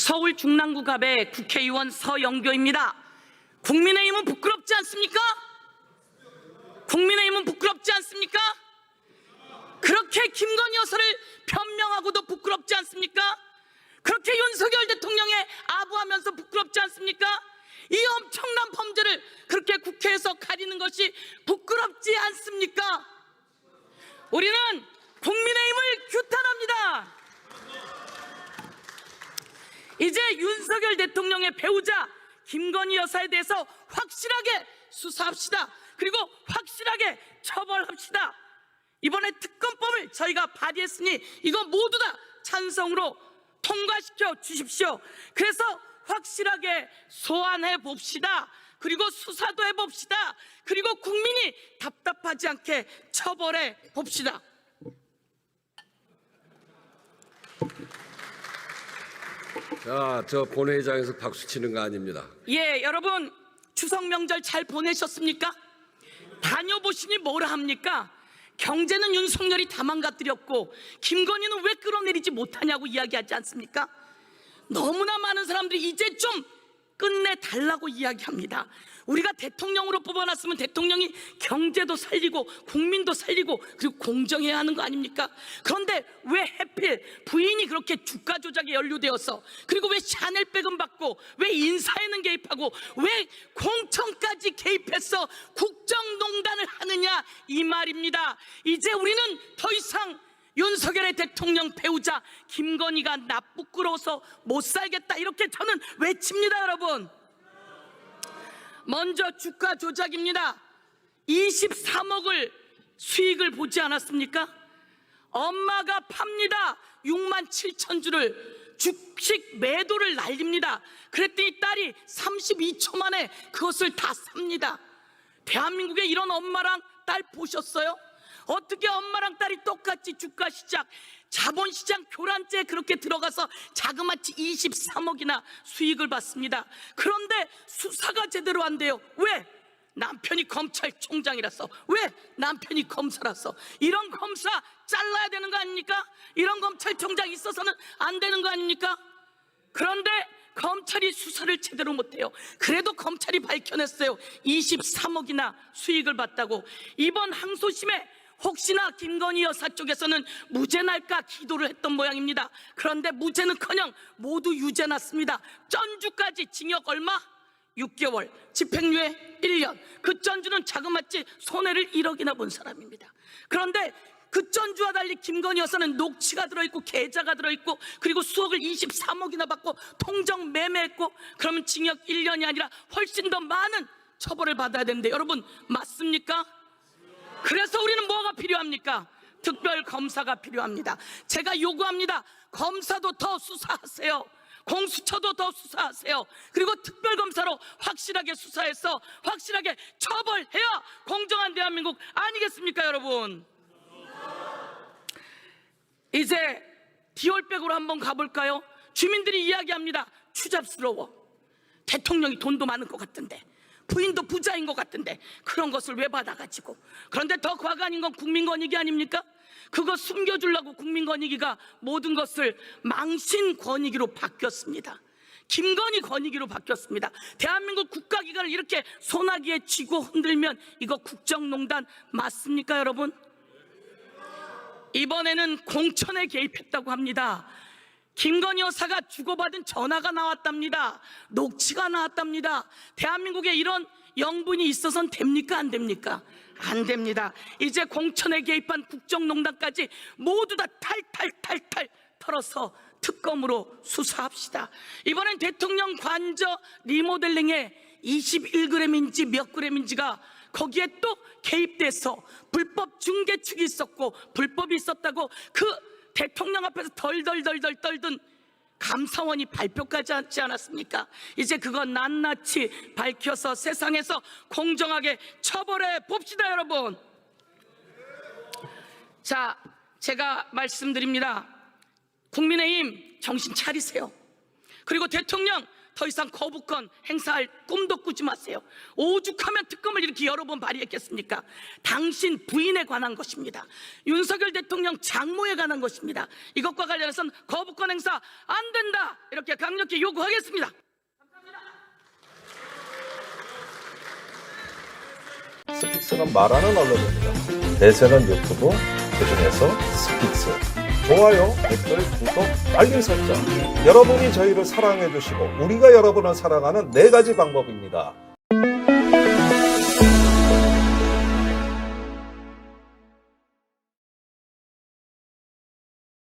서울 중랑구갑의 국회의원 서영교입니다. 국민의힘은 부끄럽지 않습니까? 국민의힘은 부끄럽지 않습니까? 그렇게 김건희 여사를 변명하고도 부끄럽지 않습니까? 그렇게 윤석열 대통령에 아부하면서 부끄럽지 않습니까? 이 엄청난 범죄를 그렇게 국회에서 가리는 것이 부끄럽지 않습니까? 우리는 국민의힘을 규탄합니다. 이제 윤석열 대통령의 배우자 김건희 여사에 대해서 확실하게 수사합시다. 그리고 확실하게 처벌합시다. 이번에 특검법을 저희가 발의했으니 이거 모두 다 찬성으로 통과시켜 주십시오. 그래서 확실하게 소환해 봅시다. 그리고 수사도 해봅시다. 그리고 국민이 답답하지 않게 처벌해 봅시다. 자, 저 본회의장에서 박수 치는 거 아닙니다. 예, 여러분 추석 명절 잘 보내셨습니까? 다녀보시니 뭐라 합니까? 경제는 윤석열이 다 망가뜨렸고 김건희는 왜 끌어내리지 못하냐고 이야기하지 않습니까? 너무나 많은 사람들이 이제 좀 끝내달라고 이야기합니다. 우리가 대통령으로 뽑아놨으면 대통령이 경제도 살리고 국민도 살리고 그리고 공정해야 하는 거 아닙니까? 그런데 왜 하필 부인이 그렇게 주가 조작에 연루되어서, 그리고 왜 샤넬백은 받고, 왜 인사에는 개입하고, 왜 공천까지 개입해서 국정농단을 하느냐 이 말입니다. 이제 우리는 더 이상 윤석열의 대통령 배우자 김건희가 나 부끄러워서 못 살겠다 이렇게 저는 외칩니다. 여러분, 먼저 주가 조작입니다. 23억을 수익을 보지 않았습니까? 엄마가 팝니다. 6만 7천 주를 주식 매도를 날립니다. 그랬더니 딸이 32초 만에 그것을 다 삽니다. 대한민국에 이런 엄마랑 딸 보셨어요? 어떻게 엄마랑 딸이 똑같이 주가 시장, 자본시장 교란죄에 그렇게 들어가서 자그마치 23억이나 수익을 받습니다. 그런데 수사가 제대로 안 돼요. 왜? 남편이 검찰총장이라서. 왜? 남편이 검사라서. 이런 검사 잘라야 되는 거 아닙니까? 이런 검찰총장 있어서는 안 되는 거 아닙니까? 그런데 검찰이 수사를 제대로 못해요. 그래도 검찰이 밝혀냈어요. 23억이나 수익을 봤다고. 이번 항소심에 혹시나 김건희 여사 쪽에서는 무죄 날까 기도를 했던 모양입니다. 그런데 무죄는커녕 모두 유죄 났습니다. 전주까지 징역 얼마? 6개월, 집행유예 1년. 그 전주는 자그마치 손해를 1억이나 본 사람입니다. 그런데 그 전주와 달리 김건희 여사는 녹취가 들어있고 계좌가 들어있고 그리고 수억을 23억이나 받고 통정 매매했고, 그러면 징역 1년이 아니라 훨씬 더 많은 처벌을 받아야 되는데 여러분 맞습니까? 그래서 우리는 뭐가 필요합니까? 특별검사가 필요합니다. 제가 요구합니다. 검사도 더 수사하세요. 공수처도 더 수사하세요. 그리고 특별검사로 확실하게 수사해서 확실하게 처벌해야 공정한 대한민국 아니겠습니까 여러분? 이제 디올백으로 한번 가볼까요? 주민들이 이야기합니다. 추잡스러워. 대통령이 돈도 많은 것 같은데, 부인도 부자인 것 같은데 그런 것을 왜 받아가지고. 그런데 더 과가 아닌 건 국민권익위 아닙니까? 그거 숨겨주려고 국민권익위가 모든 것을 망신권익위로 바뀌었습니다. 김건희 권익위로 바뀌었습니다. 대한민국 국가기관을 이렇게 소나기에 쥐고 흔들면 이거 국정농단 맞습니까 여러분? 이번에는 공천에 개입했다고 합니다. 김건희 여사가 주고받은 전화가 나왔답니다. 녹취가 나왔답니다. 대한민국에 이런 영분이 있어서는 됩니까 안 됩니까? 안 됩니다. 이제 공천에 개입한 국정농단까지 모두 다 탈탈탈탈 털어서 특검으로 수사합시다. 이번엔 대통령 관저 리모델링에 21g인지 몇 g인지가 거기에 또 개입돼서 불법 중개축이 있었고 불법이 있었다고 그 대통령 앞에서 덜덜덜덜 떨던 감사원이 발표까지 하지 않았습니까? 이제 그건 낱낱이 밝혀서 세상에서 공정하게 처벌해 봅시다 여러분. 자, 제가 말씀드립니다. 국민의힘 정신 차리세요. 그리고 대통령 더 이상 거부권 행사할 꿈도 꾸지 마세요. 오죽하면 특검을 이렇게 여러 번 발의했겠습니까? 당신 부인에 관한 것입니다. 윤석열 대통령 장모에 관한 것입니다. 이것과 관련해서는 거부권 행사 안 된다, 이렇게 강력히 요구하겠습니다. 스픽스는 말하는 언론입니다. 대세는 유튜브, 그중에서 스픽스. 좋아요, 댓글, 구독, 알림 설정. 여러분이 저희를 사랑해 주시고 우리가 여러분을 사랑하는 4가지 방법입니다.